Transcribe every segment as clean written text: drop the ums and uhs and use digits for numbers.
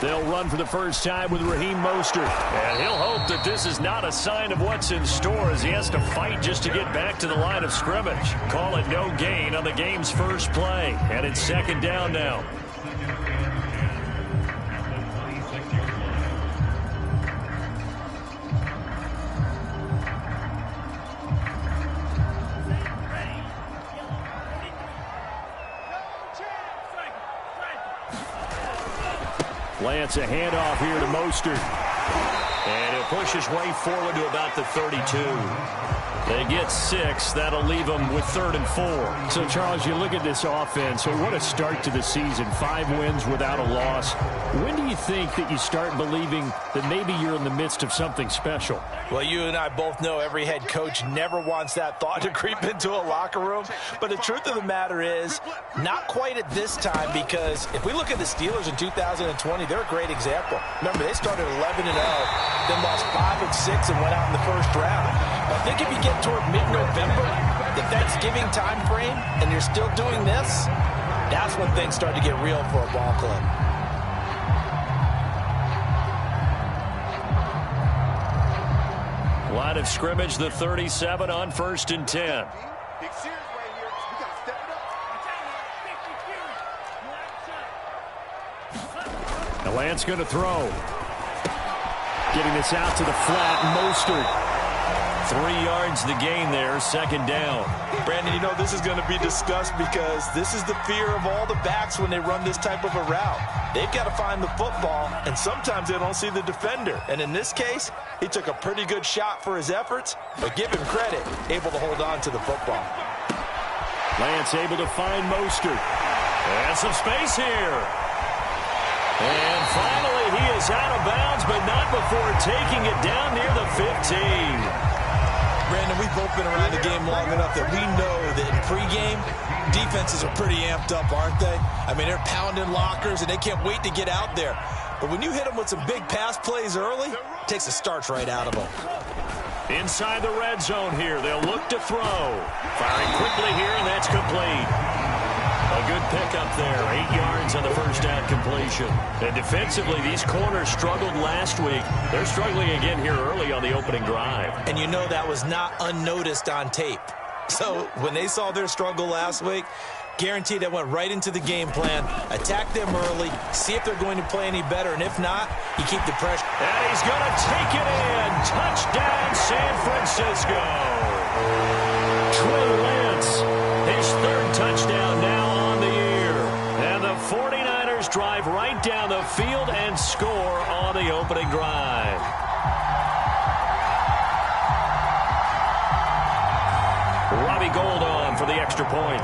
They'll run for the first time with Raheem Mostert. And he'll hope that this is not a sign of what's in store as he has to fight just to get back to the line of scrimmage. Call it no gain on the game's first play. And it's second down now. Lance, a handoff here to Mostert. And he'll push his way forward to about the 32. They get 6. That'll leave them with 3rd and 4. So, Charles, you look at this offense. So what a start to the season. 5 wins without a loss. When do you think that you start believing that maybe you're in the midst of something special? Well, you and I both know every head coach never wants that thought to creep into a locker room. But the truth of the matter is, not quite at this time, because if we look at the Steelers in 2020, they're a great example. Remember, they started 11-0, then lost 5 and 6 and went out in the first round. I think if you get toward mid-November, the Thanksgiving time frame, and you're still doing this, that's when things start to get real for a ball club. Line of scrimmage, the 37 on 1st and 10. Now Lance going to throw. Getting this out to the flat, Mostert. 3 yards the gain there, second down. Brandon, you know this is going to be discussed because this is the fear of all the backs when they run this type of a route. They've got to find the football, and sometimes they don't see the defender. And in this case, he took a pretty good shot for his efforts, but give him credit, able to hold on to the football. Lance able to find Mostert. And some space here. And finally, he is out of bounds, but not before taking it down near the 15. Brandon, we've both been around the game long enough that we know that in pregame, defenses are pretty amped up, aren't they? I mean, they're pounding lockers, and they can't wait to get out there. But when you hit them with some big pass plays early, it takes the starch right out of them. Inside the red zone here, they'll look to throw. Firing quickly here, and that's complete. A good pickup there, 8 yards on the first down completion. And defensively, these corners struggled last week. They're struggling again here early on the opening drive. And you know that was not unnoticed on tape. So when they saw their struggle last week, guaranteed that went right into the game plan. Attack them early, see if they're going to play any better, and if not, you keep the pressure. And he's going to take it in. Touchdown, San Francisco. Trey Lance, his 3rd touchdown now on the year. And the 49ers drive right down the field and score on the opening drive. Robbie Gould on for the extra point.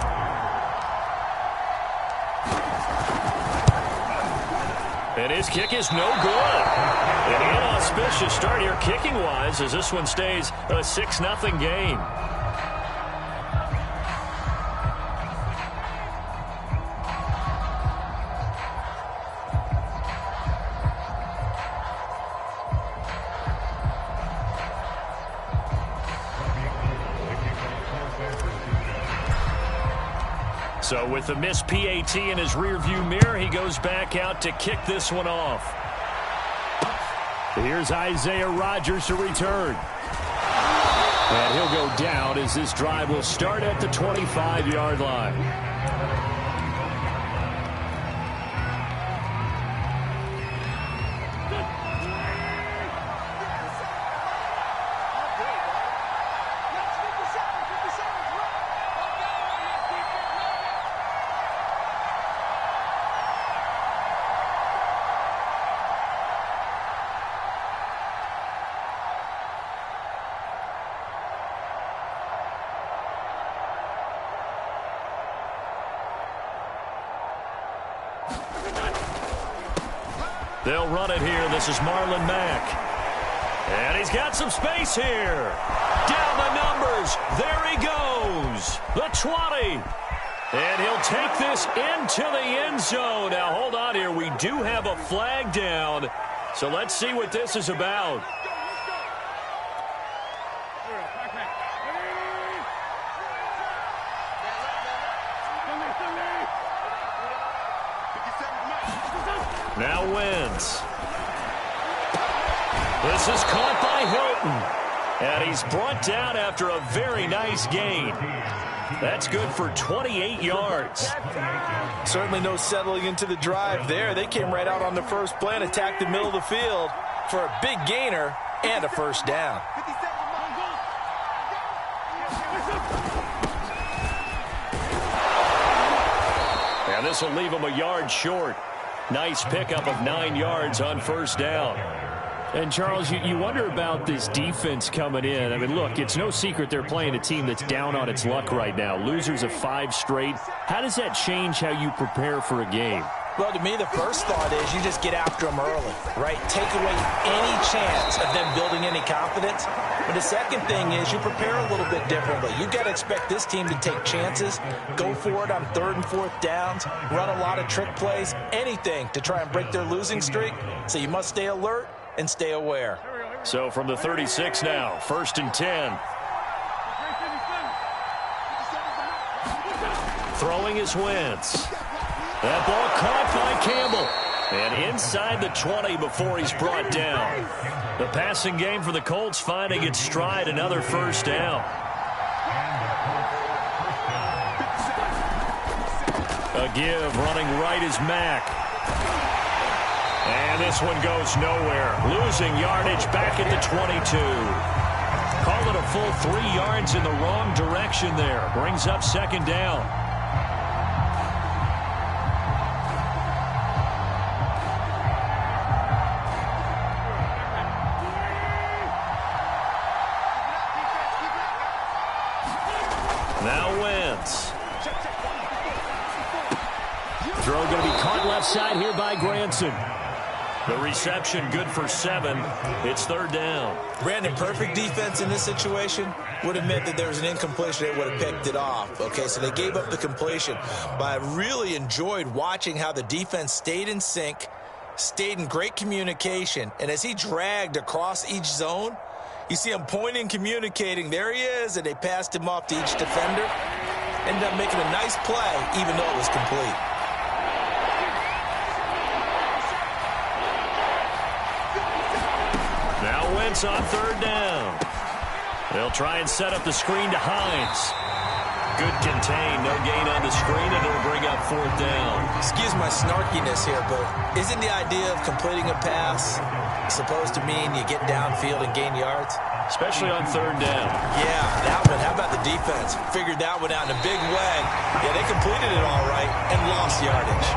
And his kick is no good. An inauspicious start here kicking-wise as this one stays a 6-0 game. So with the missed PAT in his rearview mirror, he goes back out to kick this one off. Here's Isaiah Rodgers to return. And he'll go down as this drive will start at the 25-yard line. They'll run it here. This is Marlon Mack. And he's got some space here. Down the numbers. There he goes. The 20. And he'll take this into the end zone. Now, hold on here. We do have a flag down. So let's see what this is about. Now wins. This is caught by Hilton. And he's brought down after a very nice gain. That's good for 28 yards. Certainly no settling into the drive there. They came right out on the first play and attacked the middle of the field for a big gainer and a first down. And this will leave him a yard short. Nice pickup of 9 yards on first down. And, Charles, you wonder about this defense coming in. I mean, look, it's no secret they're playing a team that's down on its luck right now. Losers of 5 straight. How does that change how you prepare for a game? Well, to me, the first thought is you just get after them early, right? Take away any chance of them building any confidence. But the second thing is you prepare a little bit differently. You've got to expect this team to take chances, go for it on 3rd and 4th downs, run a lot of trick plays, anything to try and break their losing streak. So you must stay alert and stay aware. So from the 36 now, 1st and 10. Throwing is Wentz. That ball caught by Campbell. And inside the 20 before he's brought down. The passing game for the Colts finding its stride, another first down. A give, running right is Mack. And this one goes nowhere. Losing yardage back at the 22. Call it a full 3 yards in the wrong direction there. Brings up 2nd down. Now Wentz. Throw going to be caught left side here by Granson. The reception good for 7. It's 3rd down. Brandon, perfect defense in this situation would have meant that there was an incompletion that would have picked it off. Okay, so they gave up the completion. But I really enjoyed watching how the defense stayed in sync, stayed in great communication, and as he dragged across each zone, you see him pointing, communicating. There he is, and they passed him off to each defender. Ended up making a nice play, even though it was complete. Now Wentz on 3rd down. They'll try and set up the screen to Hines. Good contain, no gain on the screen, and it'll bring up 4th down. Excuse my snarkiness here, but isn't the idea of completing a pass supposed to mean you get downfield and gain yards? Especially on 3rd down. Yeah, that one. How about the defense? Figured that one out in a big way. Yeah, they completed it all right and lost yardage.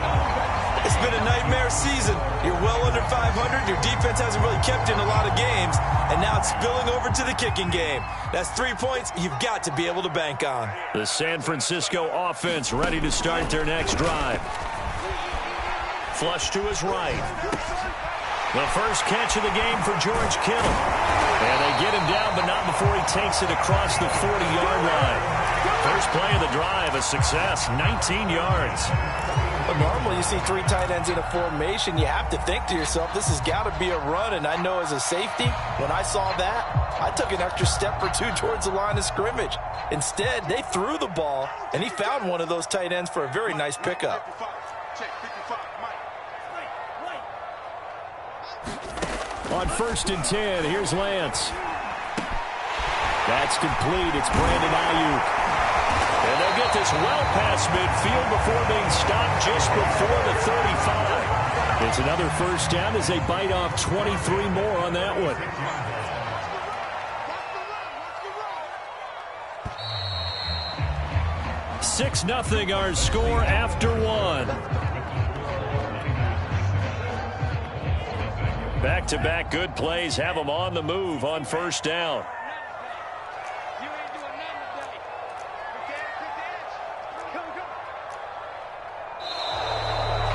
It's been a nightmare season. You're well under 500. Your defense hasn't really kept in a lot of games, and now it's spilling over to the kicking game. That's 3 points you've got to be able to bank on. The San Francisco offense ready to start their next drive. Flush to his right. The first catch of the game for George Kittle. And they get him down, but not before he takes it across the 40-yard line. First play of the drive, a success, 19 yards. But normally you see 3 tight ends in a formation, you have to think to yourself, this has got to be a run. And I know as a safety, when I saw that, I took an extra step or 2 towards the line of scrimmage. Instead, they threw the ball, and he found one of those tight ends for a very nice pickup. On 1st and 10, here's Lance. That's complete. It's Brandon Ayuk. And they'll get this well past midfield before being stopped just before the 35. It's another first down as they bite off 23 more on that one. Six 0 our score after 1. Back-to-back good plays have them on the move on first down.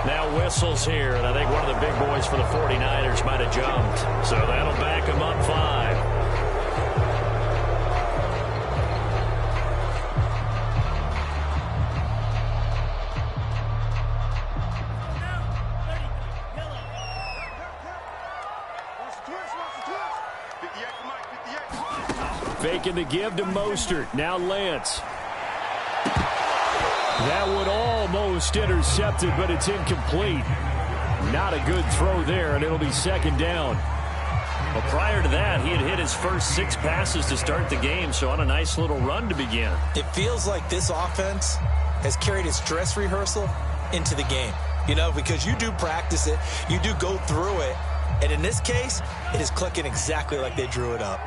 Now whistles here, and I think one of the big boys for the 49ers might have jumped. So that'll back them up 5. Faking the give to Mostert. Now Lance. That one almost intercepted, but it's incomplete. Not a good throw there, and it'll be second down. Well, prior to that, he had hit his first 6 passes to start the game, so on a nice little run to begin. It feels like this offense has carried its dress rehearsal into the game. You know, because you do practice it, you do go through it, and in this case, it is clicking exactly like they drew it up.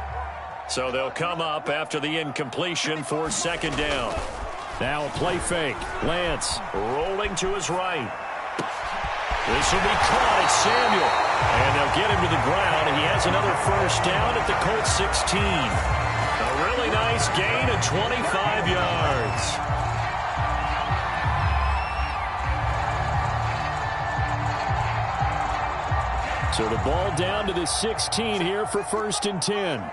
So they'll come up after the incompletion for second down. Now a play fake. Lance rolling to his right. This will be caught. It's Samuel. And they'll get him to the ground. He has another first down at the Colts 16. A really nice gain of 25 yards. So the ball down to the 16 here for 1st and 10.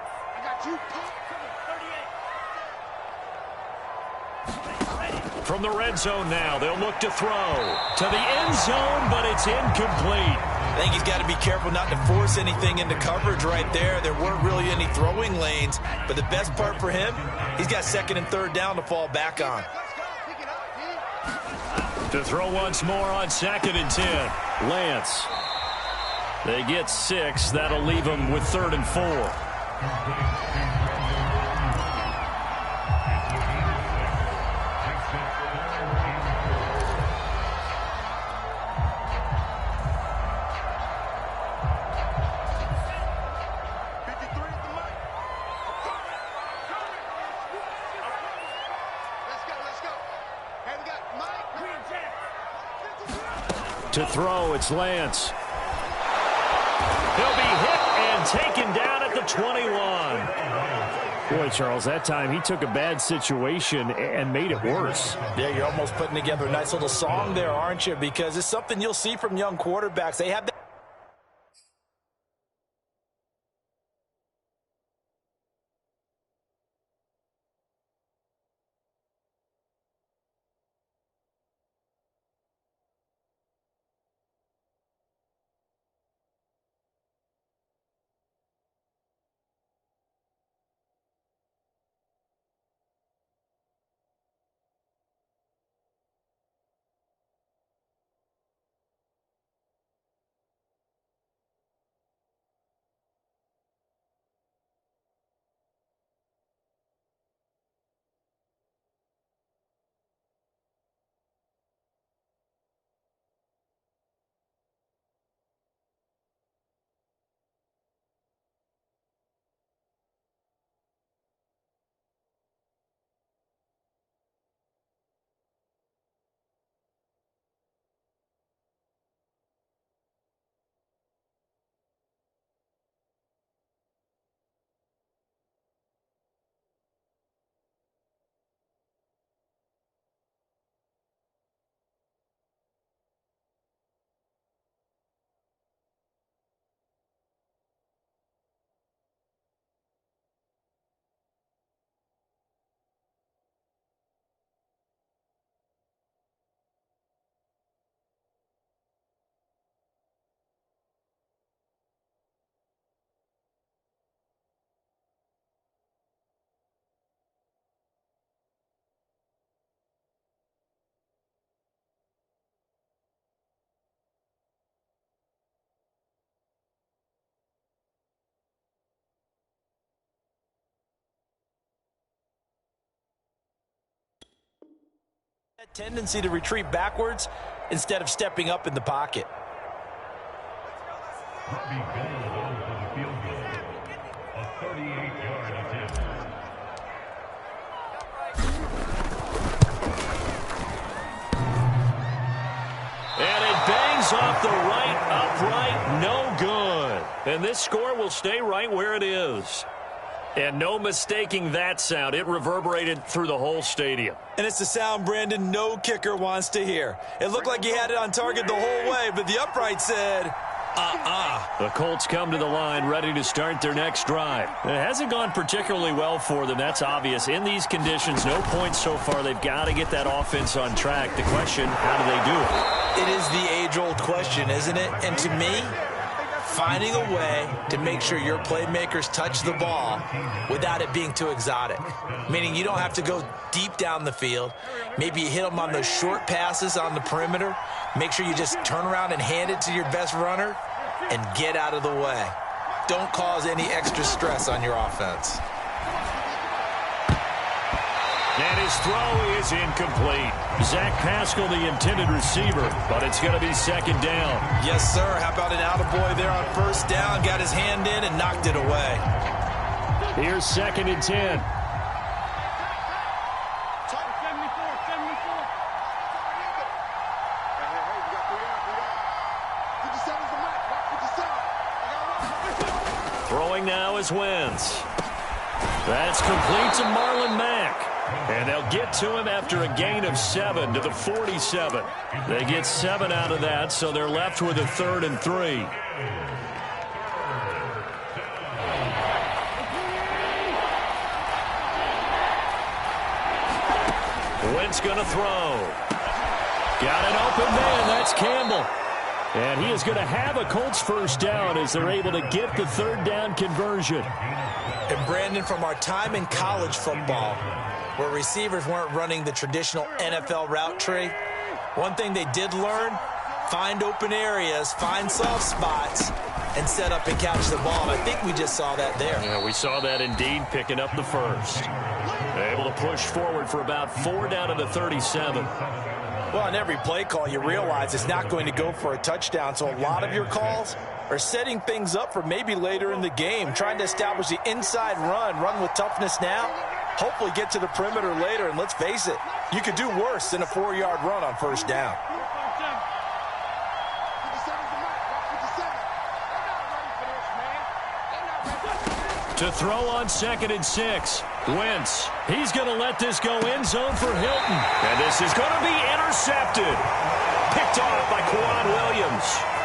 From the red zone now, they'll look to throw to the end zone, but it's incomplete. I think he's got to be careful not to force anything into coverage right there. There weren't really any throwing lanes, but the best part for him, he's got 2nd and 3rd down to fall back on. To throw once more on 2nd and 10. Lance. They get 6. That'll leave them with 3rd and 4. To throw, it's Lance. He'll be hit and taken down at the 21. Boy, Charles, that time he took a bad situation and made it worse. Yeah, you're almost putting together a nice little song there, aren't you? Because it's something you'll see from young quarterbacks. They have that. Tendency to retreat backwards instead of stepping up in the pocket. And it bangs off the right upright, no good. And this score will stay right where it is. And no mistaking that sound. It reverberated through the whole stadium. And it's the sound, Brandon, no kicker wants to hear. It looked like he had it on target the whole way, but the upright said, The Colts come to the line ready to start their next drive. It hasn't gone particularly well for them. That's obvious. In these conditions, no points so far. They've got to get that offense on track. The question, how do they do it? It is the age-old question, isn't it? And to me, finding a way to make sure your playmakers touch the ball without it being too exotic. Meaning you don't have to go deep down the field. Maybe you hit them on those short passes on the perimeter. Make sure you just turn around and hand it to your best runner and get out of the way. Don't cause any extra stress on your offense. And his throw is incomplete. Zach Pascal, the intended receiver, but it's going to be second down. Yes, sir. How about an attaboy there on first down? Got his hand in and knocked it away. Here's 2nd and 10. Throwing now is Wentz. That's complete to Marlon Mack. And they'll get to him after a gain of 7 to the 47. They get 7 out of that, so they're left with a 3rd and 3. Wentz going to throw. Got an open man. That's Campbell. And he is going to have a Colts first down as they're able to get the 3rd down conversion. And Brandon, from our time in college football, where receivers weren't running the traditional NFL route tree, one thing they did learn, find open areas, find soft spots, and set up and catch the ball. And I think we just saw that there. Yeah, we saw that indeed, picking up the first. Able to push forward for about 4 down to the 37. Well, on every play call, you realize it's not going to go for a touchdown, so a lot of your calls are setting things up for maybe later in the game, trying to establish the inside run with toughness now, hopefully get to the perimeter later, and let's face it, you could do worse than a 4-yard run on first down. To throw on 2nd and 6. Wentz. He's going to let this go end zone for Hilton. And this is going to be intercepted. Picked off by Quan Williams.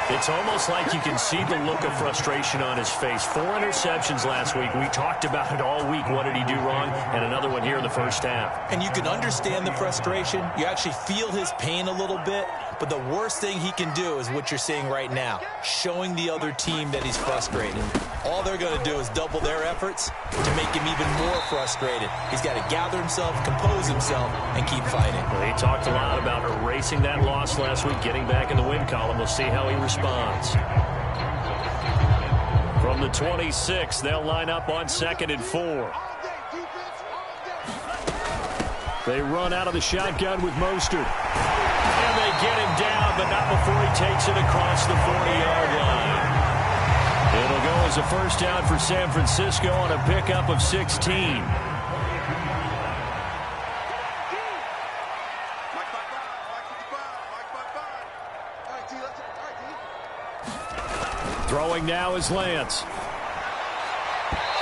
It's almost like you can see the look of frustration on his face. 4 interceptions last week. We talked about it all week. What did he do wrong? And another one here in the first half. And you can understand the frustration. You actually feel his pain a little bit. But the worst thing he can do is what you're seeing right now, showing the other team that he's frustrated. All they're going to do is double their efforts to make him even more frustrated. He's got to gather himself, compose himself, and keep fighting. Well, he talked a lot about erasing that loss last week, getting back in the win column. We'll see how he responds. From the 26, they'll line up on 2nd and 4. They run out of the shotgun with Mostert. And they get him down, but not before he takes it across the 40-yard line. It'll go as a first down for San Francisco on a pickup of 16. Throwing now is Lance.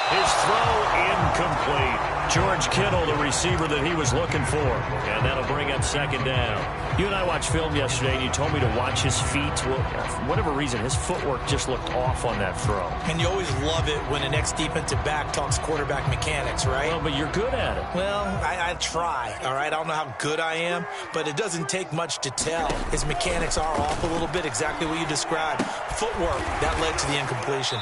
His throw incomplete. George Kittle, the receiver that he was looking for. And that'll bring up 2nd down. You and I watched film yesterday, and you told me to watch his feet. Well, for whatever reason, his footwork just looked off on that throw. And you always love it when the next defensive back talks quarterback mechanics, right? Well, but you're good at it. Well, I try, all right? I don't know how good I am, but it doesn't take much to tell. His mechanics are off a little bit, exactly what you described. Footwork, that led to the incompletion.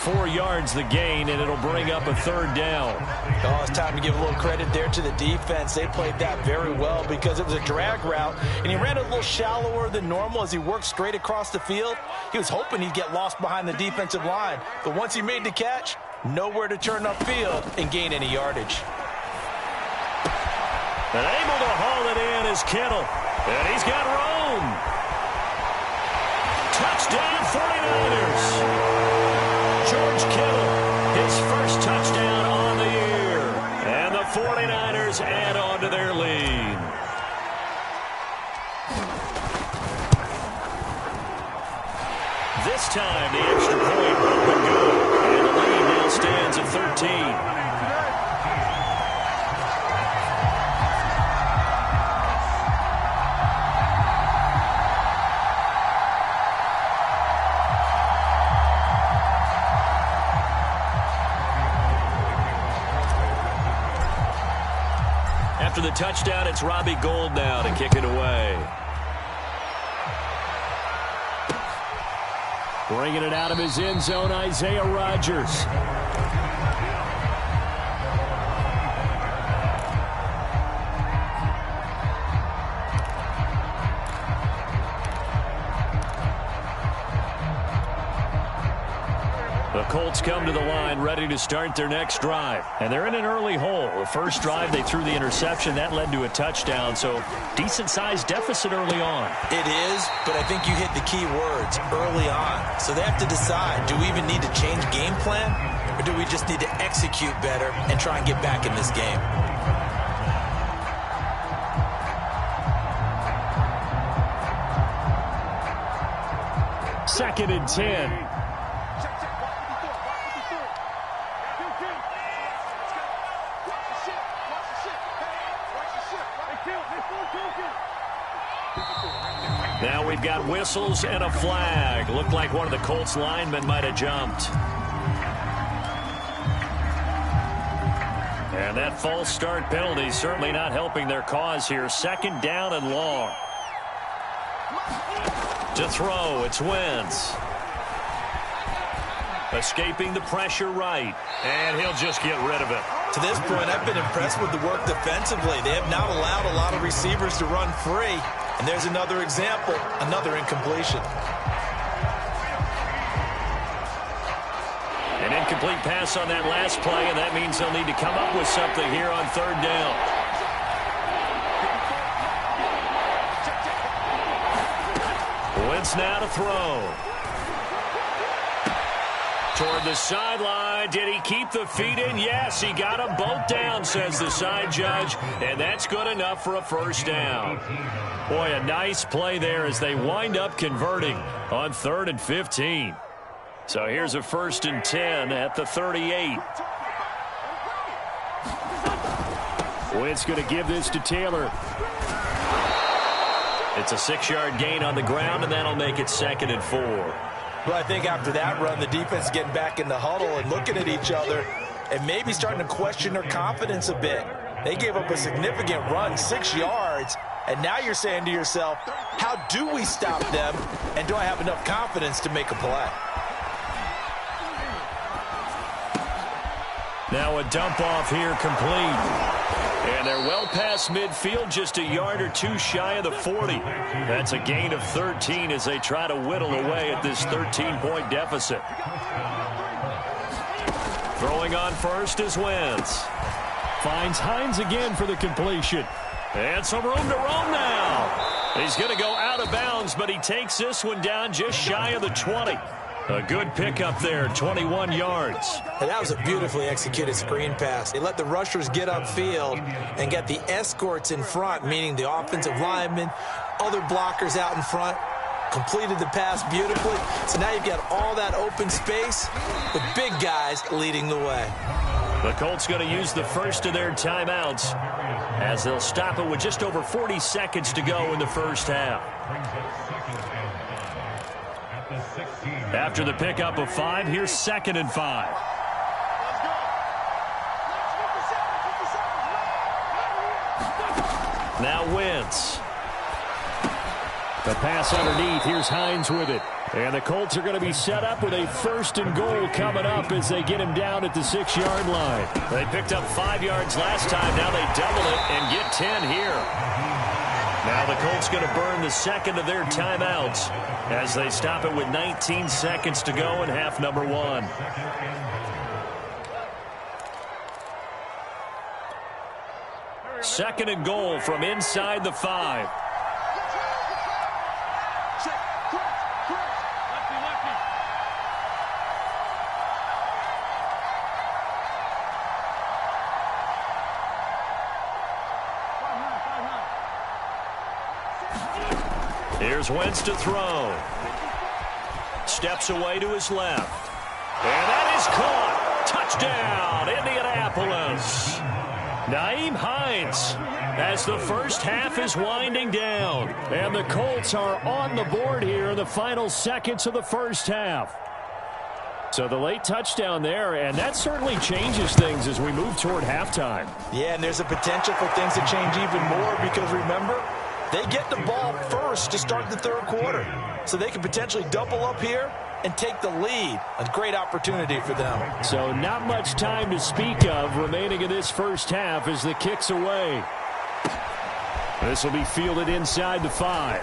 4 yards the gain, and it'll bring up a 3rd down. Oh, it's time to give a little credit there to the defense. They played that very well because it was a drag route, and he ran a little shallower than normal as he worked straight across the field. He was hoping he'd get lost behind the defensive line, but once he made the catch, nowhere to turn upfield and gain any yardage. And able to haul it in is Kittle, and he's got room. Touchdown 49ers. George Kittle, his first touchdown on the year. And the 49ers add on to their lead. This time, the extra point will be good. And the lead now stands at 13. After the touchdown, it's Robbie Gould now to kick it away. Bringing it out of his end zone, Isaiah Rodgers. The Colts come to the line ready to start their next drive. And they're in an early hole. The first drive, they threw the interception. That led to a touchdown. So decent-sized deficit early on. It is, but I think you hit the key words, early on. So they have to decide, do we even need to change game plan? Or do we just need to execute better and try and get back in this game? Second and 10. Now we've got whistles and a flag. Looked like one of the Colts linemen might have jumped. And that false start penalty certainly not helping their cause here. Second down and long. To throw, it's Wentz. Escaping the pressure right. And he'll just get rid of it. To this point, I've been impressed with the work defensively. They have not allowed a lot of receivers to run free. And there's another example, another incompletion. An incomplete pass on that last play, and that means they'll need to come up with something here on third down. Wentz now to throw. Toward the sideline. Did he keep the feet in? Yes, he got them both down, says the side judge. And that's good enough for a first down. Boy, a nice play there as they wind up converting on 3rd and 15. So here's a 1st and 10 at the 38. Wentz going to give this to Taylor. It's a 6-yard gain on the ground, and that'll make it 2nd and 4. Well, I think after that run, the defense is getting back in the huddle and looking at each other and maybe starting to question their confidence a bit. They gave up a significant run, 6 yards, and now you're saying to yourself, how do we stop them, and do I have enough confidence to make a play? Now a dump off here complete. And they're well past midfield, just a yard or two shy of the 40. That's a gain of 13 as they try to whittle away at this 13-point deficit. Throwing on first is Wentz. Finds Hines again for the completion. And some room to roam now. He's going to go out of bounds, but he takes this one down just shy of the 20. A good pickup there, 21 yards. And that was a beautifully executed screen pass. They let the rushers get upfield and get the escorts in front, meaning the offensive linemen, other blockers out in front, completed the pass beautifully. So now you've got all that open space with big guys leading the way. The Colts going to use the first of their timeouts as they'll stop it with just over 40 seconds to go in the first half. After the pickup of 5, here's 2nd and 5. Now Wentz. The pass underneath. Here's Hines with it. And the Colts are going to be set up with a 1st and goal coming up as they get him down at the 6-yard line. They picked up 5 yards last time. Now they double it and get 10 here. Now the Colts going to burn the second of their timeouts as they stop it with 19 seconds to go in half number 1. Second and goal from inside the 5. Here's Wentz to throw. Steps away to his left. And that is caught. Touchdown, Indianapolis. Nyheim Hines as the first half is winding down. And the Colts are on the board here in the final seconds of the first half. So the late touchdown there, and that certainly changes things as we move toward halftime. Yeah, and there's a potential for things to change even more because, remember, they get the ball first to start the third quarter. So they can potentially double up here and take the lead. A great opportunity for them. So not much time to speak of remaining in this first half as the kick's away. This will be fielded inside the 5.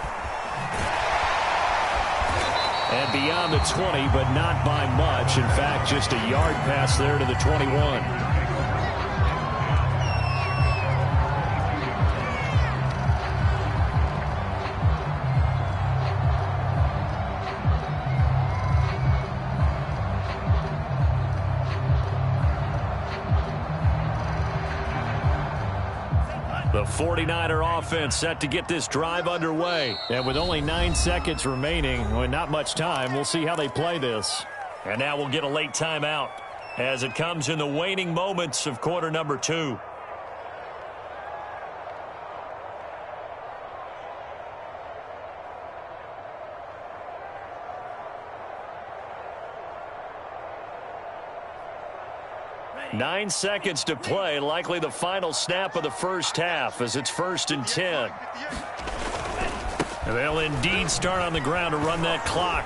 And beyond the 20, but not by much. In fact, just a yard pass there to the 21. The 49er offense set to get this drive underway. And with only 9 seconds remaining, well, not much time, we'll see how they play this. And now we'll get a late timeout as it comes in the waning moments of quarter number 2. Nine seconds to play, likely the final snap of the first half as it's 1st and 10. And they'll indeed start on the ground to run that clock.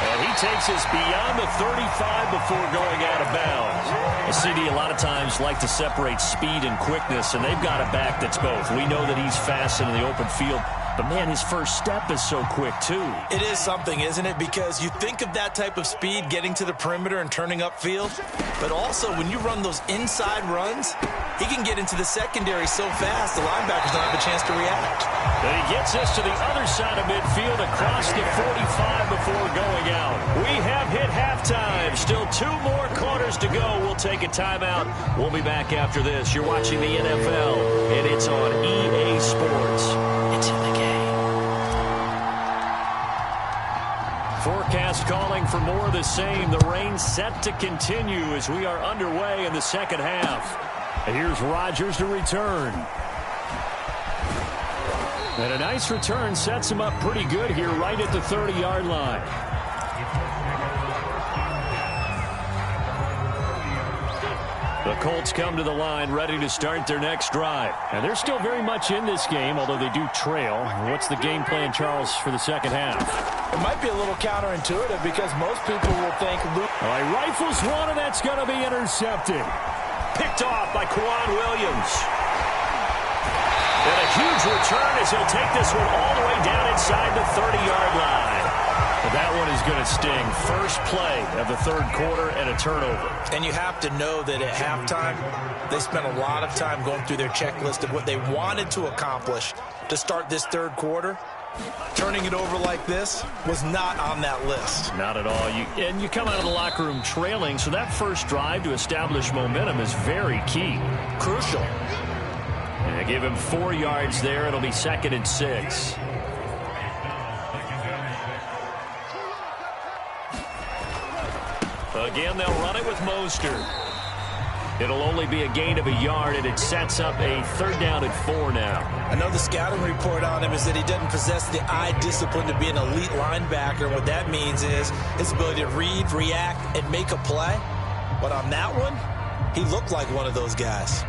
And he takes us beyond the 35 before going out of bounds. A CD a lot of times like to separate speed and quickness, and they've got a back that's both. We know that he's fast in the open field, but, man, his first step is so quick, too. It is something, isn't it? Because you think of that type of speed getting to the perimeter and turning upfield, but also when you run those inside runs, he can get into the secondary so fast the linebackers don't have a chance to react. And he gets us to the other side of midfield across the 45 before going out. We have hit halftime. Still 2 more quarters to go. We'll take a timeout. We'll be back after this. You're watching the NFL, and it's on EA Sports. It's in the game. Forecast calling for more of the same. The rain set to continue as we are underway in the second half. And here's Rodgers to return. And a nice return sets him up pretty good here right at the 30-yard line. The Colts come to the line ready to start their next drive. And they're still very much in this game, although they do trail. What's the game plan, Charles, for the second half? It might be a little counterintuitive because most people will think Luke. All right, rifles one, and that's going to be intercepted. Picked off by Quan Williams. And a huge return as he'll take this one all the way down inside the 30-yard line. But that one is going to sting. First play of the third quarter and a turnover. And you have to know that at halftime, they spent a lot of time going through their checklist of what they wanted to accomplish to start this third quarter. Turning it over like this was not on that list. Not at all. And you come out of the locker room trailing, so that first drive to establish momentum is very key. Crucial. And give him 4 yards there. It'll be 2nd and 6. Again, they'll run it with Mostert. It'll only be a gain of a yard, and it sets up a 3rd down and 4 now. I know the scouting report on him is that he doesn't possess the eye discipline to be an elite linebacker. And what that means is his ability to read, react, and make a play. But on that one, he looked like one of those guys.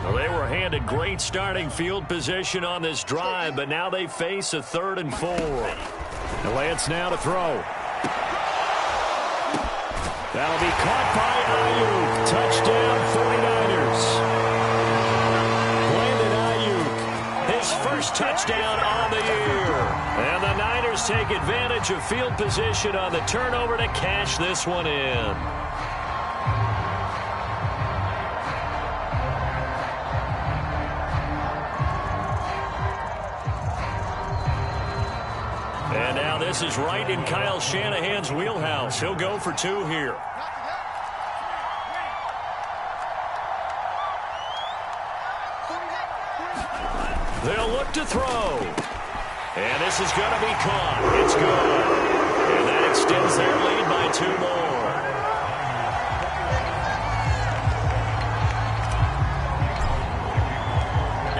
Well, they were handed great starting field position on this drive, but now they face a 3rd and 4. The Lance now to throw. That'll be caught by Ayuk. Touchdown, 49ers. Landon Ayuk, his first touchdown on the year. And the Niners take advantage of field position on the turnover to cash this one in. And now this is right in Kyle Shanahan's wheelhouse. He'll go for 2 here. They'll look to throw. And this is going to be caught. It's good. And that extends their lead by 2 more.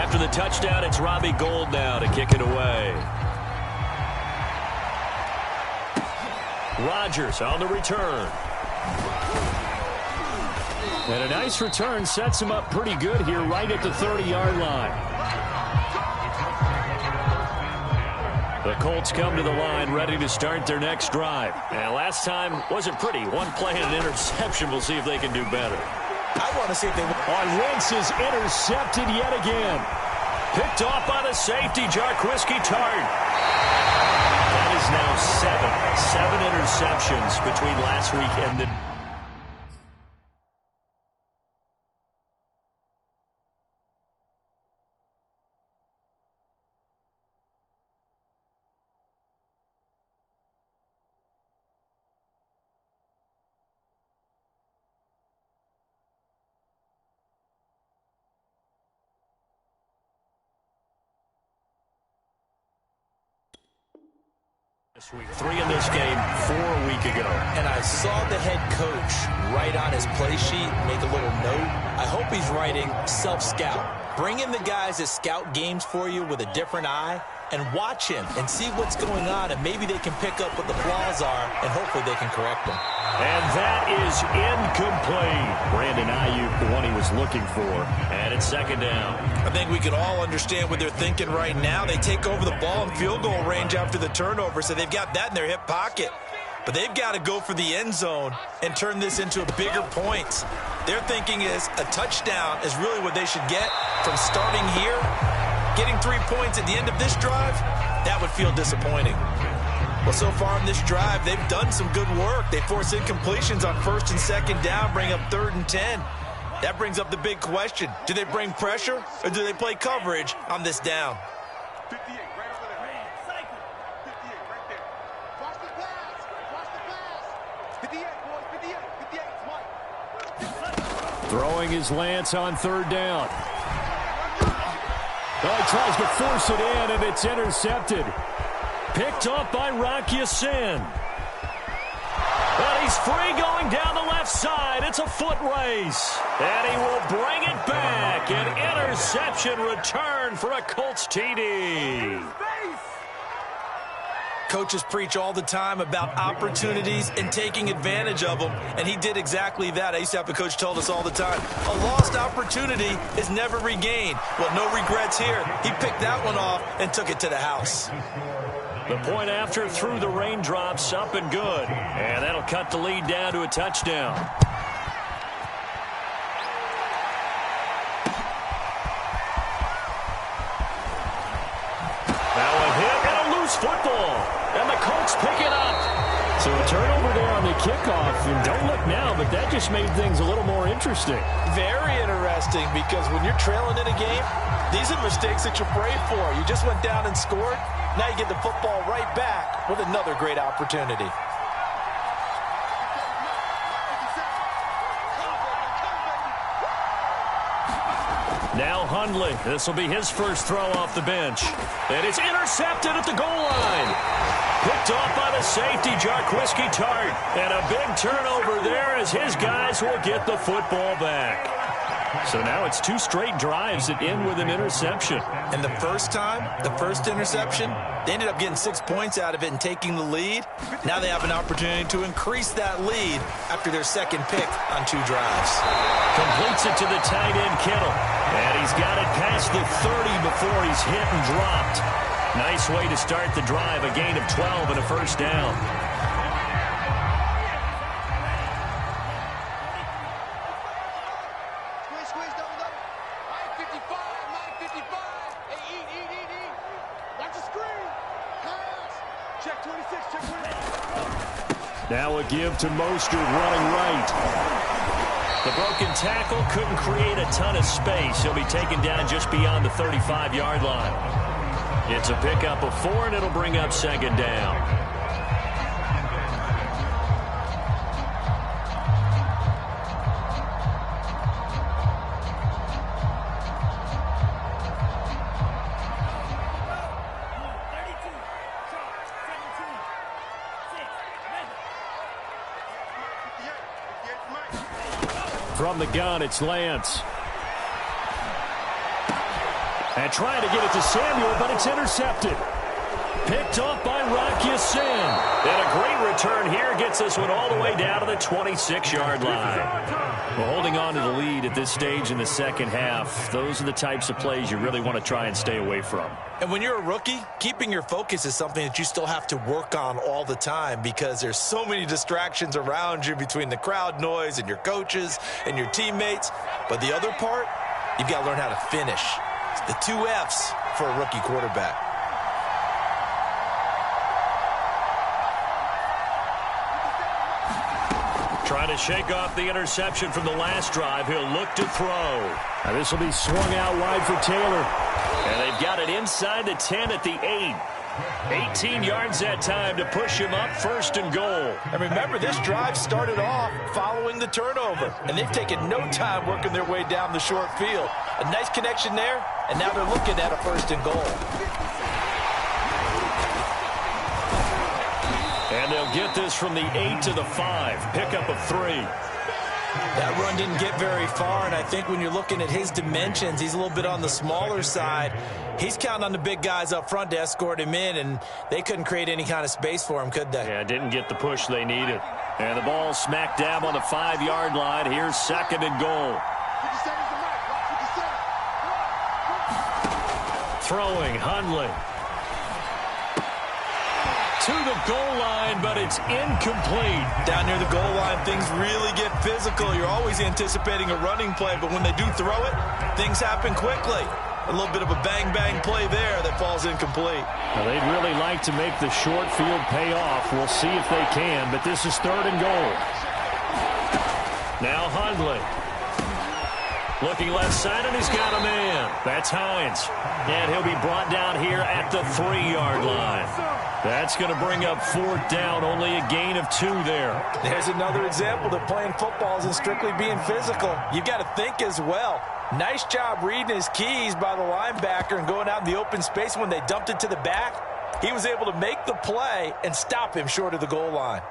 After the touchdown, it's Robbie Gould now to kick it away. Rodgers on the return. And a nice return sets him up pretty good here right at the 30-yard line. The Colts come to the line ready to start their next drive. And last time wasn't pretty. One play and an interception. We'll see if they can do better. I want to see if they... On Wentz is intercepted yet again. Picked off by the safety, Jarquiski Tart. That is now seven interceptions between last week and the... This week, 3 in this game, 4 a week ago. And I saw the head coach write on his play sheet, make a little note. I hope he's writing self-scout. Bring in the guys that scout games for you with a different eye and watch him and see what's going on, and maybe they can pick up what the flaws are, and hopefully they can correct them. And that is incomplete. Brandon Ayuk, the one he was looking for. And it's second down. I think we can all understand what they're thinking right now. They take over the ball in field goal range after the turnover, so they've got that in their hip pocket. But they've got to go for the end zone and turn this into a bigger point. Their thinking is a touchdown is really what they should get from starting here. Getting 3 points at the end of this drive, that would feel disappointing. Well, so far in this drive, they've done some good work. They force incompletions on 1st and 2nd down, bring up 3rd and 10. That brings up the big question. Do they bring pressure or do they play coverage on this down? 58, right over there. Cycle. 58, right there. Watch the pass. Watch the pass. 58, boys. 58. It's Mike. Throwing his Lance on 3rd down. Oh, he tries to force it in, and it's intercepted. Picked up by Rocky Sin. But he's free going down the left side. It's a foot race. And he will bring it back. An interception return for a Colts TD. Coaches preach all the time about opportunities and taking advantage of them, and he did exactly that. I used to have a coach told us all the time, a lost opportunity is never regained. Well, no regrets here. He picked that one off and took it to the house. The point after through the raindrops, up and good. And that'll cut the lead down to a touchdown. Now a hit and a loose football. And the Colts pick it up. So a turnover there on the kickoff. And don't look now, but that just made things a little more interesting. Very interesting, because when you're trailing in a game, these are mistakes that you pray for. You just went down and scored. Now you get the football right back with another great opportunity. Now Hundley. This will be his first throw off the bench. And it's intercepted at the goal line. Picked off by the safety, Jarquiski Tart. And a big turnover there as his guys will get the football back. So now it's 2 straight drives that end with an interception. And the first time, the first interception, they ended up getting 6 points out of it and taking the lead. Now they have an opportunity to increase that lead after their second pick on 2 drives. Completes it to the tight end, Kittle. And he's got it past the 30 before he's hit and dropped. Nice way to start the drive, a gain of 12 and a first down. Now a give to Mostert running right. The broken tackle couldn't create a ton of space. He'll be taken down just beyond the 35-yard line. It's a pickup of 4, and it'll bring up second down. From the gun, it's Lance. And trying to get it to Samuel, but it's intercepted. Picked off by Rocky Sin. And a great return here gets this one all the way down to the 26-yard line. Well, holding on to the lead at this stage in the second half, those are the types of plays you really want to try and stay away from. And when you're a rookie, keeping your focus is something that you still have to work on all the time because there's so many distractions around you between the crowd noise and your coaches and your teammates. But the other part, you've got to learn how to finish. It's the 2 F's for a rookie quarterback. Trying to shake off the interception from the last drive. He'll look to throw. Now this will be swung out wide for Taylor. And they've got it inside the 10 at the 8. 18 yards that time to push him up, 1st and goal. And remember, this drive started off following the turnover. And they've taken no time working their way down the short field. A nice connection there, and now they're looking at a 1st and goal. And they'll get this from the 8 to the 5. Pickup of 3. That run didn't get very far, and I think when you're looking at his dimensions, he's a little bit on the smaller side. He's counting on the big guys up front to escort him in, and they couldn't create any kind of space for him, could they? Yeah, didn't get the push they needed. And the ball smack dab on the 5-yard line. Here's 2nd and goal. Throwing, Hundley. To the goal line, but it's incomplete. Down near the goal line, things really get physical. You're always anticipating a running play, but when they do throw it, things happen quickly. A little bit of a bang-bang play there that falls incomplete. Now, they'd really like to make the short field pay off. We'll see if they can, but this is 3rd and goal. Now Hundley. Looking left side, and he's got a man. That's Hines. And he'll be brought down here at the 3-yard line. That's going to bring up 4th down, only a gain of 2 there. There's another example that playing football isn't strictly being physical. You've got to think as well. Nice job reading his keys by the linebacker and going out in the open space. When they dumped it to the back, he was able to make the play and stop him short of the goal line.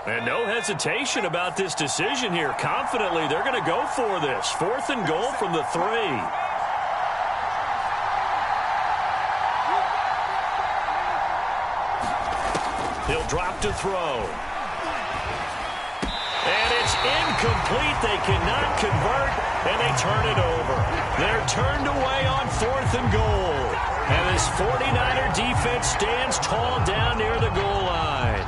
And no hesitation about this decision here. Confidently, they're going to go for this. 4th and goal from the 3. He'll drop to throw. And it's incomplete. They cannot convert, and they turn it over. They're turned away on 4th and goal. And this 49er defense stands tall down near the goal line.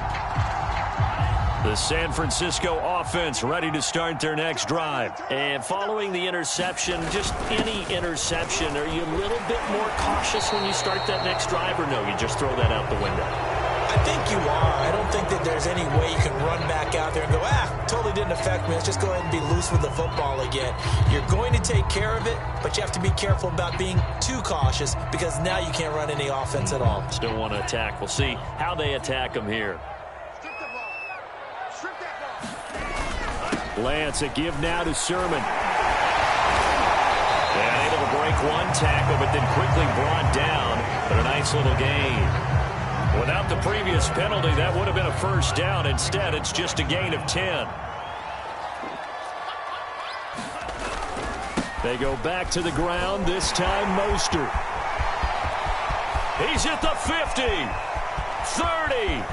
The San Francisco offense ready to start their next drive. And following the interception, just any interception, are you a little bit more cautious when you start that next drive, or no, you just throw that out the window? I think you are. I don't think that there's any way you can run back out there and go, totally didn't affect me. Let's just go ahead and be loose with the football again. You're going to take care of it, but you have to be careful about being too cautious because now you can't run any offense at all. Still want to attack. We'll see how they attack them here. Lance, a give now to Sermon. And able to break 1 tackle, but then quickly brought down. But a nice little gain. Without the previous penalty, that would have been a 1st down. Instead, it's just a gain of 10. They go back to the ground, this time Mostert. He's at the 50, 30,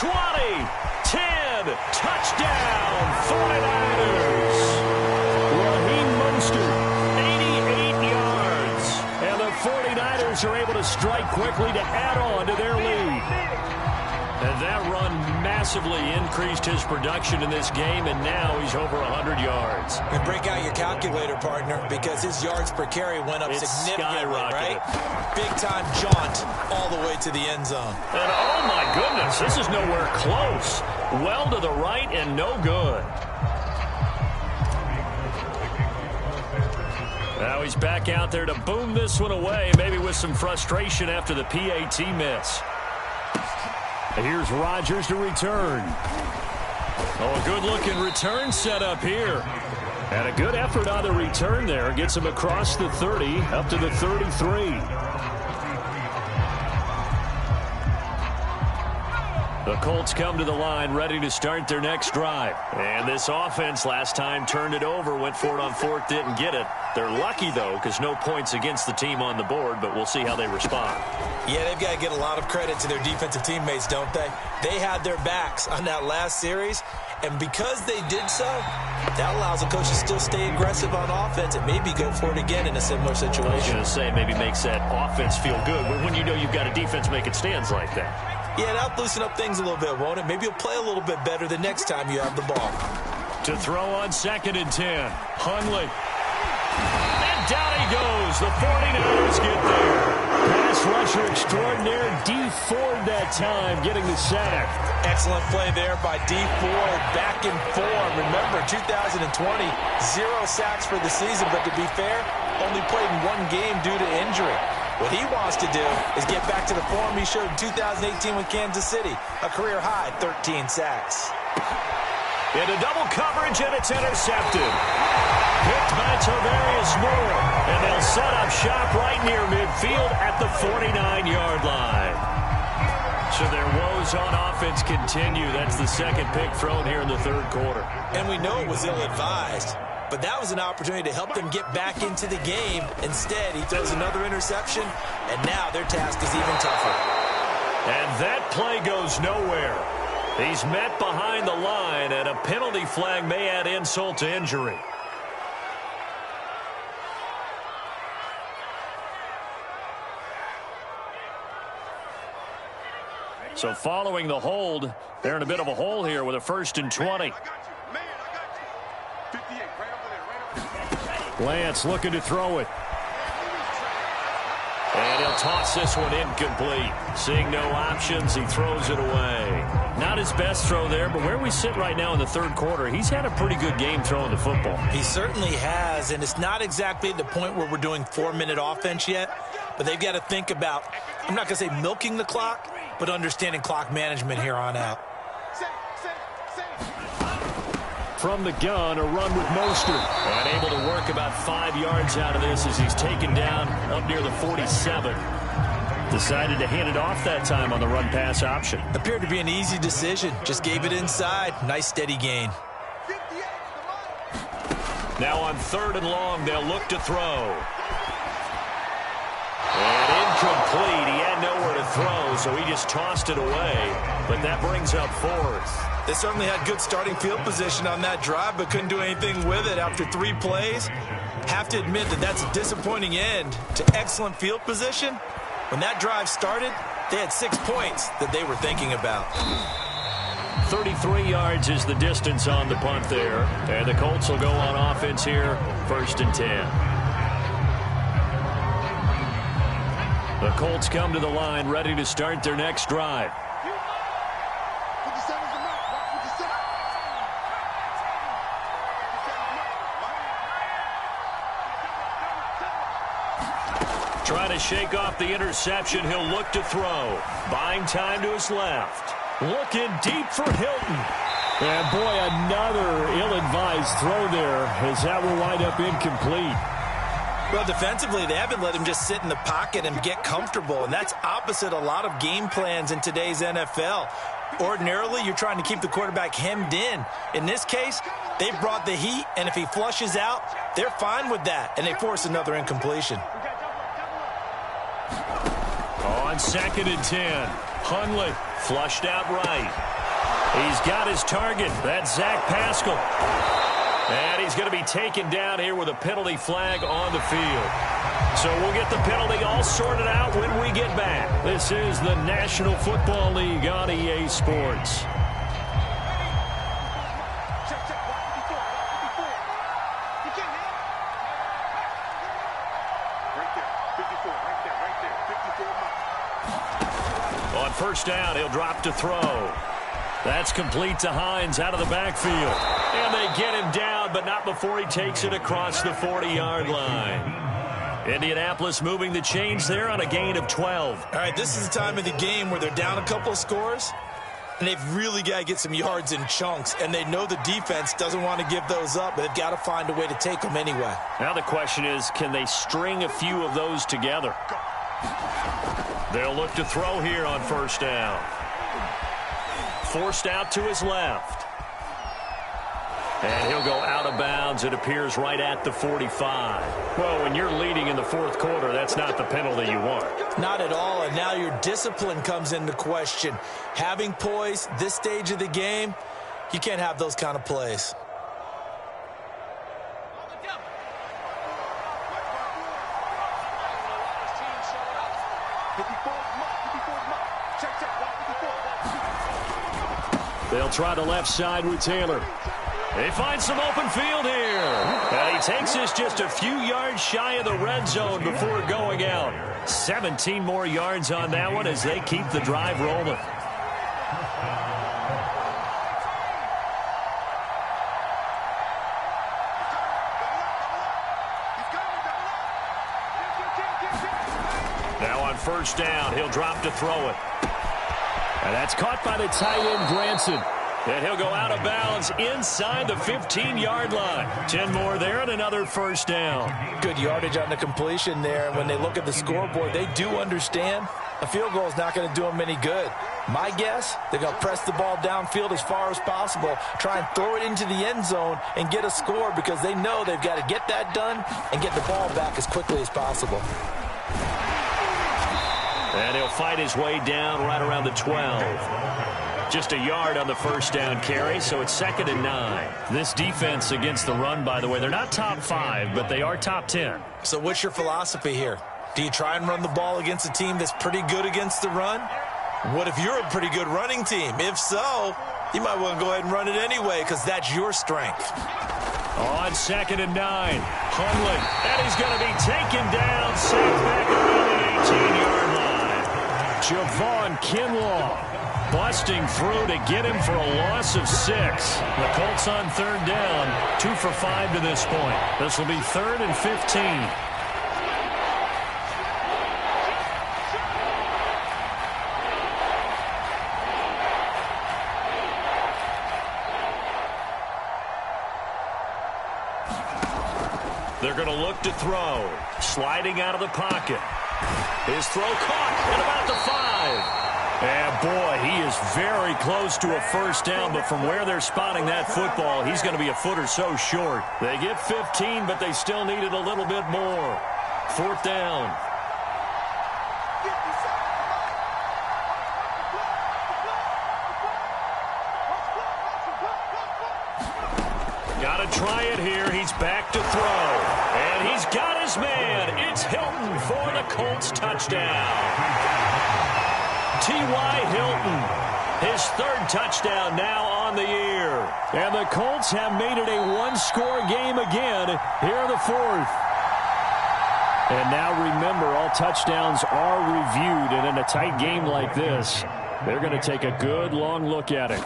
20, 10, touchdown, 49ers. Raheem Mostert, 88 yards. And the 49ers are able to strike quickly to add on to their lead. And that run massively increased his production in this game, and now he's over 100 yards. And break out your calculator, partner, because his yards per carry went up significantly, right? Big-time jaunt all the way to the end zone. And oh, my goodness, this is nowhere close. Well to the right and no good. Now he's back out there to boom this one away, maybe with some frustration after the PAT miss. Here's Rodgers to return. Oh, a good-looking return set up here. And a good effort on the return there. Gets him across the 30, up to the 33. The Colts come to the line ready to start their next drive. And this offense last time turned it over, went for it on fourth, didn't get it. They're lucky, though, because no points against the team on the board, but we'll see how they respond. Yeah, they've got to get a lot of credit to their defensive teammates, don't they? They had their backs on that last series, and because they did so, that allows the coach to still stay aggressive on offense and maybe go for it again in a similar situation. I was going to say, maybe makes that offense feel good, but when you know you've got a defense making stands like that. Yeah, that'll loosen up things a little bit, won't it? Maybe you'll play a little bit better the next time you have the ball. To throw on 2nd and 10, Hundley. And down he goes. The 49ers get there. Pass rusher extraordinaire, D Ford that time, getting the sack. Excellent play there by D Ford, back in form. Remember, 2020, 0 sacks for the season, but to be fair, only played in 1 game due to injury. What he wants to do is get back to the form he showed in 2018 with Kansas City, a career-high 13 sacks. Into double coverage, and it's intercepted. Picked by Tavarius Moore, and they'll set up shop right near midfield at the 49-yard line. So their woes on offense continue. That's the second pick thrown here in the third quarter. And we know it was ill-advised. But that was an opportunity to help them get back into the game. Instead, he throws another interception, and now their task is even tougher. And that play goes nowhere. He's met behind the line, and a penalty flag may add insult to injury. So following the hold, they're in a bit of a hole here with a 1st and 20. Lance looking to throw it. And he'll toss this one incomplete. Seeing no options, he throws it away. Not his best throw there, but where we sit right now in the third quarter, he's had a pretty good game throwing the football. He certainly has, and it's not exactly at the point where we're doing 4-minute offense yet, but they've got to think about, I'm not going to say milking the clock, but understanding clock management here on out. From the gun, a run with Mostert. And able to work about 5 yards out of this as he's taken down up near the 47. Decided to hand it off that time on the run-pass option. Appeared to be an easy decision. Just gave it inside. Nice, steady gain. Now on 3rd and long, they'll look to throw. And incomplete. He had nowhere to throw, so he just tossed it away. But that brings up 4th. They certainly had good starting field position on that drive, but couldn't do anything with it after 3 plays. Have to admit that that's a disappointing end to excellent field position. When that drive started, they had 6 points that they were thinking about. 33 yards is the distance on the punt there. And the Colts will go on offense here, 1st and 10. The Colts come to the line ready to start their next drive. Trying to shake off the interception. He'll look to throw. Buying time to his left. Looking deep for Hilton. And boy, another ill-advised throw there as that will wind up incomplete. Well, defensively, they haven't let him just sit in the pocket and get comfortable, and that's opposite a lot of game plans in today's NFL. Ordinarily, you're trying to keep the quarterback hemmed in. In this case, they brought the heat, and if he flushes out, they're fine with that, and they force another incompletion. On 2nd and 10, Hundley flushed out right. He's got his target. That's Zach Pascal. And he's going to be taken down here with a penalty flag on the field. So we'll get the penalty all sorted out when we get back. This is the National Football League on EA Sports. On 1st down, he'll drop to throw. That's complete to Hines out of the backfield. And they get him down, but not before he takes it across the 40-yard line. Indianapolis moving the chains there on a gain of 12. All right, this is the time of the game where they're down a couple of scores, and they've really got to get some yards in chunks, and they know the defense doesn't want to give those up, but they've got to find a way to take them anyway. Now the question is, can they string a few of those together? They'll look to throw here on 1st down. forced out to his left. And he'll go out of bounds, it appears, right at the 45. Well, when you're leading in the fourth quarter, that's not the penalty you want. Not at all, and now your discipline comes into question. Having poise this stage of the game, you can't have those kind of plays. They'll try the left side with Taylor. They find some open field here. And he takes this just a few yards shy of the red zone before going out. 17 more yards on that one as they keep the drive rolling. Now on first down, he'll drop to throw it. And that's caught by the tight end, Granson. And he'll go out of bounds inside the 15-yard line. 10 more there and another first down. Good yardage on the completion there. And when they look at the scoreboard, they do understand a field goal is not going to do them any good. My guess, they're going to press the ball downfield as far as possible, try and throw it into the end zone and get a score because they know they've got to get that done and get the ball back as quickly as possible. And he'll fight his way down right around the 12. Just a yard on the first down carry, so it's 2nd and 9. This defense against the run, by the way, they're not top 5, but they are top 10. So what's your philosophy here? Do you try and run the ball against a team that's pretty good against the run? What if you're a pretty good running team? If so, you might want to go ahead and run it anyway because that's your strength. On 2nd and 9, Hundley. And he's going to be taken down, safe back around the 18-yard line. Javon Kinlaw busting through to get him for a loss of 6. The Colts on 3rd down, 2 for 5 to this point. This will be 3rd and 15. They're going to look to throw. Sliding out of the pocket. His throw caught at about the 5. And boy, he is very close to a first down, but from where they're spotting that football, he's going to be a foot or so short. They get 15, but they still needed a little bit more. 4th down. Got to try it here. He's back to throw. And he's got his man. It's Hilton for the Colts touchdown. T.Y. Hilton, his 3rd touchdown now on the year. And the Colts have made it a one-score game again here in the 4th. And now remember, all touchdowns are reviewed, and in a tight game like this, they're going to take a good long look at it.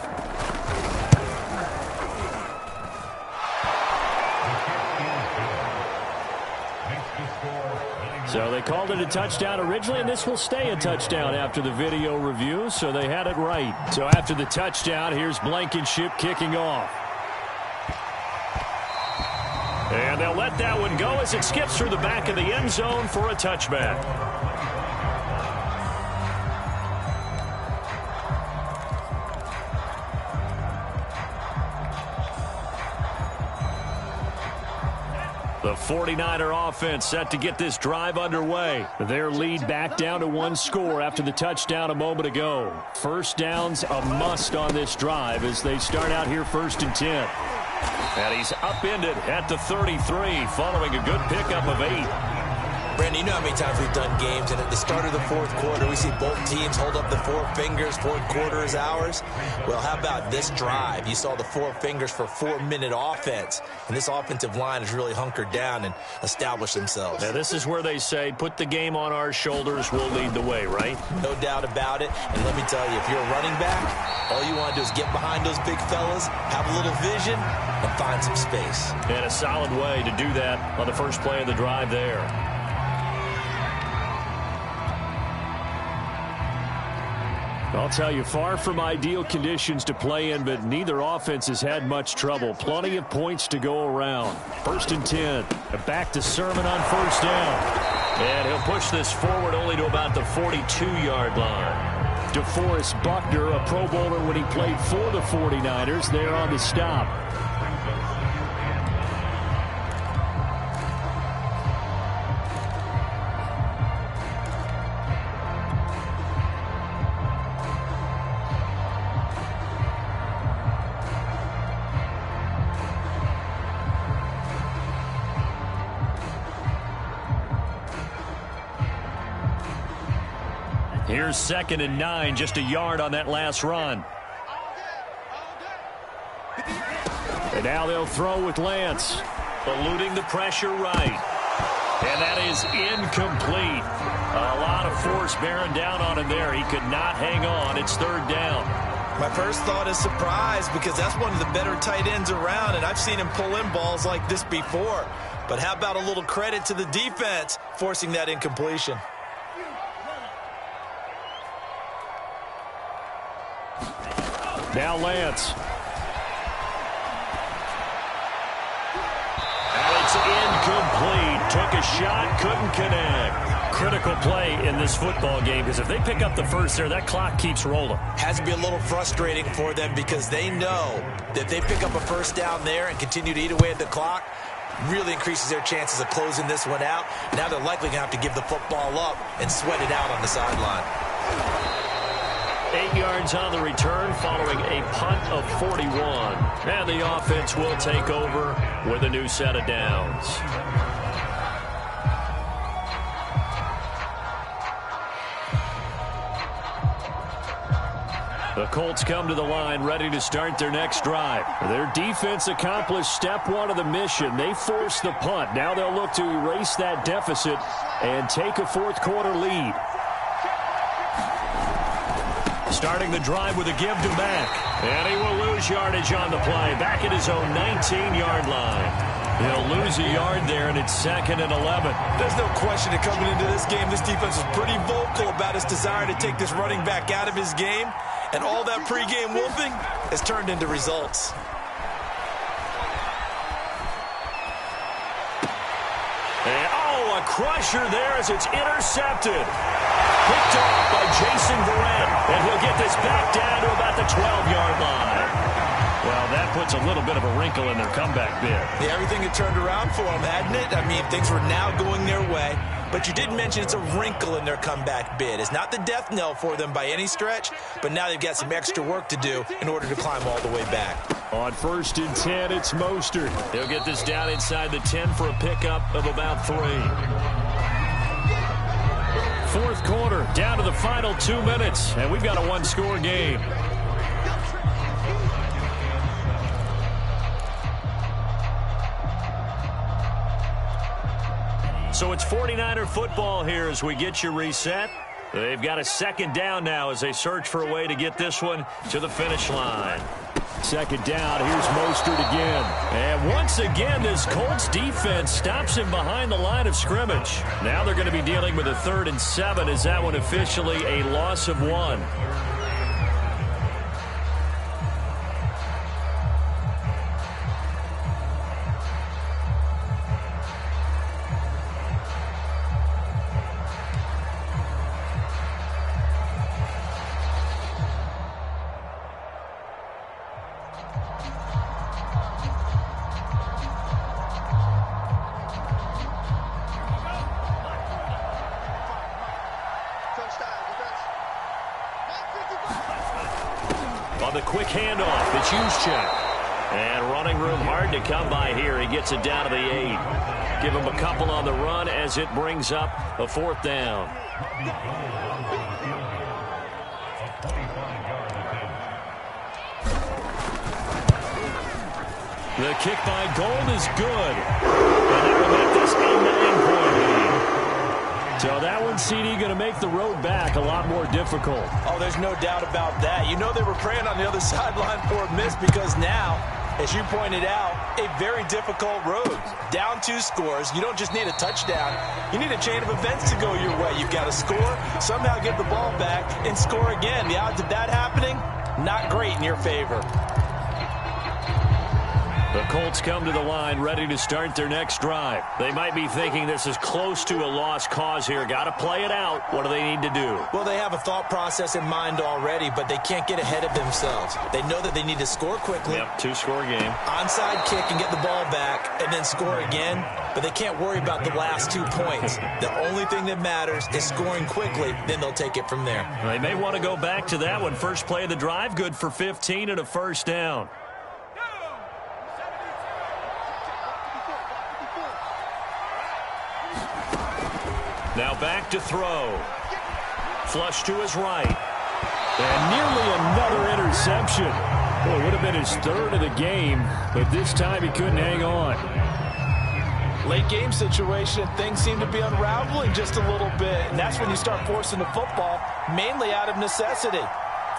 So they called it a touchdown originally, and this will stay a touchdown after the video review, so they had it right. So after the touchdown, here's Blankenship kicking off. And they'll let that one go as it skips through the back of the end zone for a touchback. The 49er offense set to get this drive underway. Their lead back down to 1 score after the touchdown a moment ago. First down's a must on this drive as they start out here 1st and 10. And he's upended at the 33 following a good pickup of 8. Brandon, you know how many times we've done games, and at the start of the 4th quarter, we see both teams hold up the 4 fingers, 4th quarter is ours. Well, how about this drive? You saw the 4 fingers for 4-minute offense, and this offensive line has really hunkered down and established themselves. Now, this is where they say, put the game on our shoulders, we'll lead the way, right? No doubt about it, and let me tell you, if you're a running back, all you want to do is get behind those big fellas, have a little vision, and find some space. And a solid way to do that on the first play of the drive there. I'll tell you, far from ideal conditions to play in, but neither offense has had much trouble. Plenty of points to go around. 1st and 10. Back to Sermon on 1st down. And he'll push this forward only to about the 42-yard line. DeForest Buckner, a Pro Bowler when he played for the 49ers, there on the stop. Here's 2nd and 9, just a yard on that last run. And now they'll throw with Lance. Eluding the pressure right. And that is incomplete. A lot of force bearing down on him there. He could not hang on. It's 3rd down. My first thought is surprise, because that's one of the better tight ends around, and I've seen him pull in balls like this before. But how about a little credit to the defense forcing that incompletion? Now Lance. And it's incomplete. Took a shot, couldn't connect. Critical play in this football game, because if they pick up the first there, that clock keeps rolling. Has to be a little frustrating for them, because they know that they pick up a first down there and continue to eat away at the clock, really increases their chances of closing this one out. Now they're likely going to have to give the football up and sweat it out on the sideline. 8 yards on the return following a punt of 41. And the offense will take over with a new set of downs. The Colts come to the line ready to start their next drive. Their defense accomplished step 1 of the mission. They forced the punt. Now they'll look to erase that deficit and take a 4th quarter lead. Starting the drive with a give to Mack. And he will lose yardage on the play. Back at his own 19-yard line. He'll lose a yard there, and it's 2nd and 11. There's no question that coming into this game, this defense is pretty vocal about its desire to take this running back out of his game. And all that pregame wolfing has turned into results. And, a crusher there as it's intercepted. Picked off by Jason Verrett. And he'll get this back down to about the 12-yard line. Well, that puts a little bit of a wrinkle in their comeback bid. Yeah, everything had turned around for them, hadn't it? I mean, things were now going their way. But you did mention it's a wrinkle in their comeback bid. It's not the death knell for them by any stretch, but now they've got some extra work to do in order to climb all the way back. On 1st and 10, it's Mostert. He'll get this down inside the 10 for a pickup of about 3. 4th quarter, down to the final 2 minutes, and we've got a 1-score game. So it's 49er football here as we get you reset. They've got a 2nd down now as they search for a way to get this one to the finish line. 2nd down, here's Mostert again. And once again, this Colts defense stops him behind the line of scrimmage. Now they're going to be dealing with a 3rd and 7 as that one officially a loss of 1. On the quick handoff, it's Juszczyk. And running room hard to come by here. He gets it down to the 8. Give him a couple on the run as it brings up a 4th down. The kick by Gold is good. And that will make this a 9-point lead. So that one, CD, going to make the road back a lot more difficult. Oh, there's no doubt about that. You know they were praying on the other sideline for a miss, because now, as you pointed out, a very difficult road. Down 2 scores. You don't just need a touchdown. You need a chain of events to go your way. You've got to score, somehow get the ball back, and score again. The odds of that happening, not great in your favor. The Colts come to the line ready to start their next drive. They might be thinking this is close to a lost cause here. Got to play it out. What do they need to do? Well, they have a thought process in mind already, but they can't get ahead of themselves. They know that they need to score quickly. Yep, two-score game. Onside kick and get the ball back and then score again, but they can't worry about the last 2 points. The only thing that matters is scoring quickly, then they'll take it from there. They may want to go back to that one. First play of the drive, good for 15 and a first down. Now back to throw. Flush to his right. And nearly another interception. Well, it would have been his third of the game, but this time he couldn't hang on. Late game situation, things seem to be unraveling just a little bit, and that's when you start forcing the football, mainly out of necessity.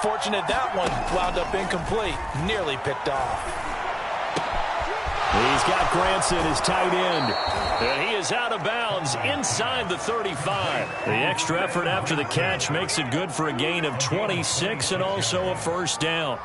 Fortunate that one wound up incomplete, nearly picked off. He's got Granson, his tight end. And he is out of bounds inside the 35. The extra effort after the catch makes it good for a gain of 26 and also a first down.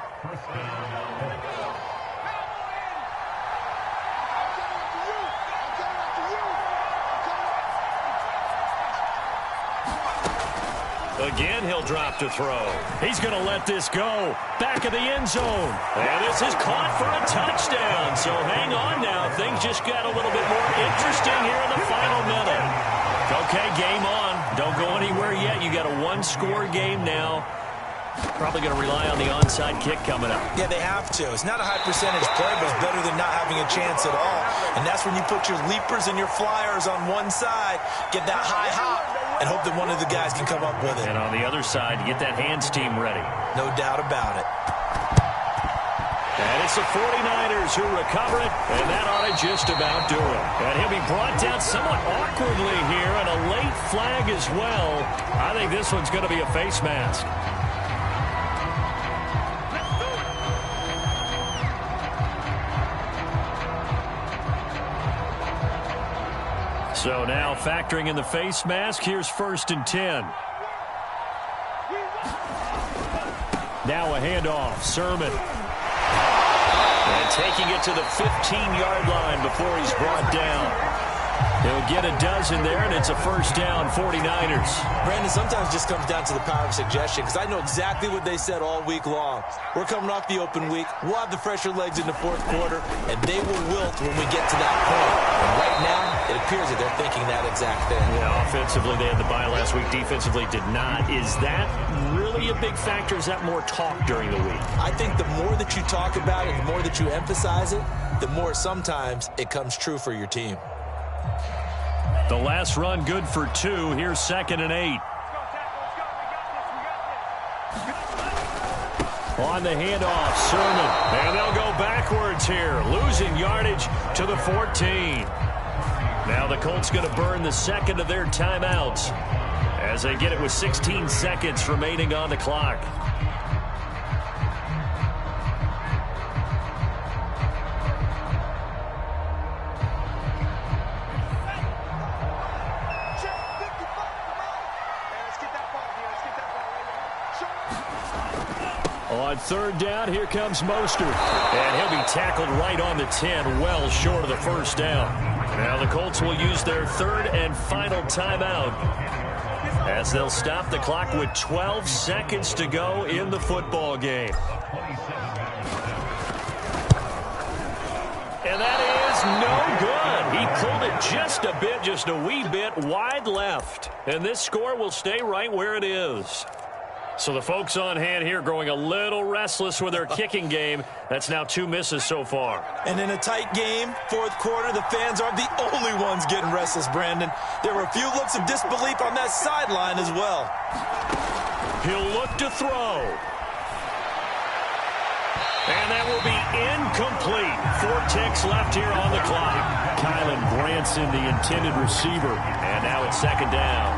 Again, he'll drop to throw. He's going to let this go. Back of the end zone. And this is caught for a touchdown. So hang on now. Things just got a little bit more interesting here in the final minute. Okay, game on. Don't go anywhere yet. You got a one-score game now. Probably going to rely on the onside kick coming up. Yeah, they have to. It's not a high percentage play, but it's better than not having a chance at all. And that's when you put your leapers and your flyers on one side, get that high hop, and hope that one of the guys can come up with it. And on the other side, get that hands team ready. No doubt about it. And it's the 49ers who recover it, and that ought to just about do it. And he'll be brought down somewhat awkwardly here, and a late flag as well. I think this one's going to be a face mask. So now factoring in the face mask, here's 1st and 10. Now a handoff, Sermon. And taking it to the 15-yard line before he's brought down. He'll get a dozen there, and it's a first down, 49ers. Brandon, sometimes it just comes down to the power of suggestion, because I know exactly what they said all week long. We're coming off the open week. We'll have the fresher legs in the fourth quarter, and they will wilt when we get to that point. And right now, it appears that they're thinking that exact thing. Yeah, offensively, they had the bye last week. Defensively, did not. Is that really a big factor? Is that more talk during the week? I think the more that you talk about it, the more that you emphasize it, the more sometimes it comes true for your team. The last run good for 2. Here's 2nd and 8. On the handoff, Sermon. And they'll go backwards here, losing yardage to the 14. Now the Colts going to burn the second of their timeouts as they get it with 16 seconds remaining on the clock. On 3rd down, here comes Mostert. And he'll be tackled right on the 10, well short of the first down. Now the Colts will use their 3rd and final timeout as they'll stop the clock with 12 seconds to go in the football game. And that is no good. He pulled it just a bit, just a wee bit wide left. And this score will stay right where it is. So the folks on hand here growing a little restless with their kicking game. That's now 2 misses so far. And in a tight game, fourth quarter, the fans aren't the only ones getting restless, Brandon. There were a few looks of disbelief on that sideline as well. He'll look to throw. And that will be incomplete. 4 ticks left here on the clock. Kylan Branson, the intended receiver. And now it's 2nd down.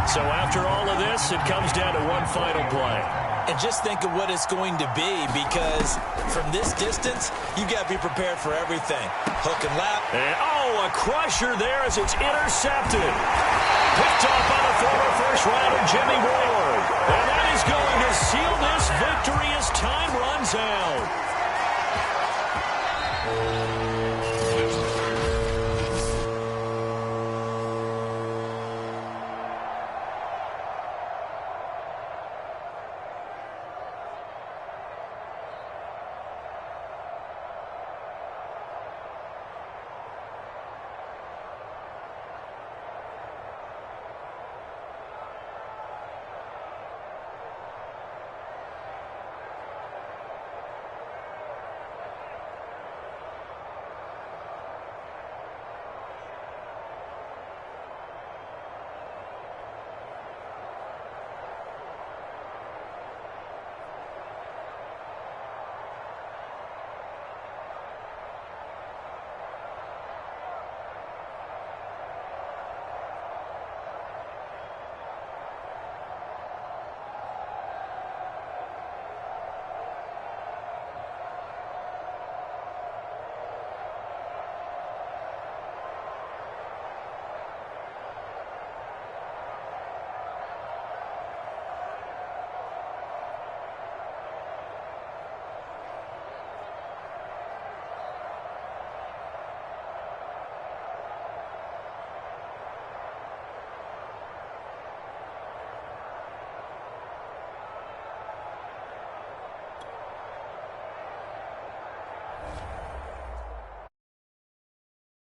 So after all of this, it comes down to one final play. And just think of what it's going to be, because from this distance, you got to be prepared for everything. Hook and lap. And, a crusher there as it's intercepted. Picked off by the former first-rounder Jimmy Ward. And that is going to seal this victory as time runs out.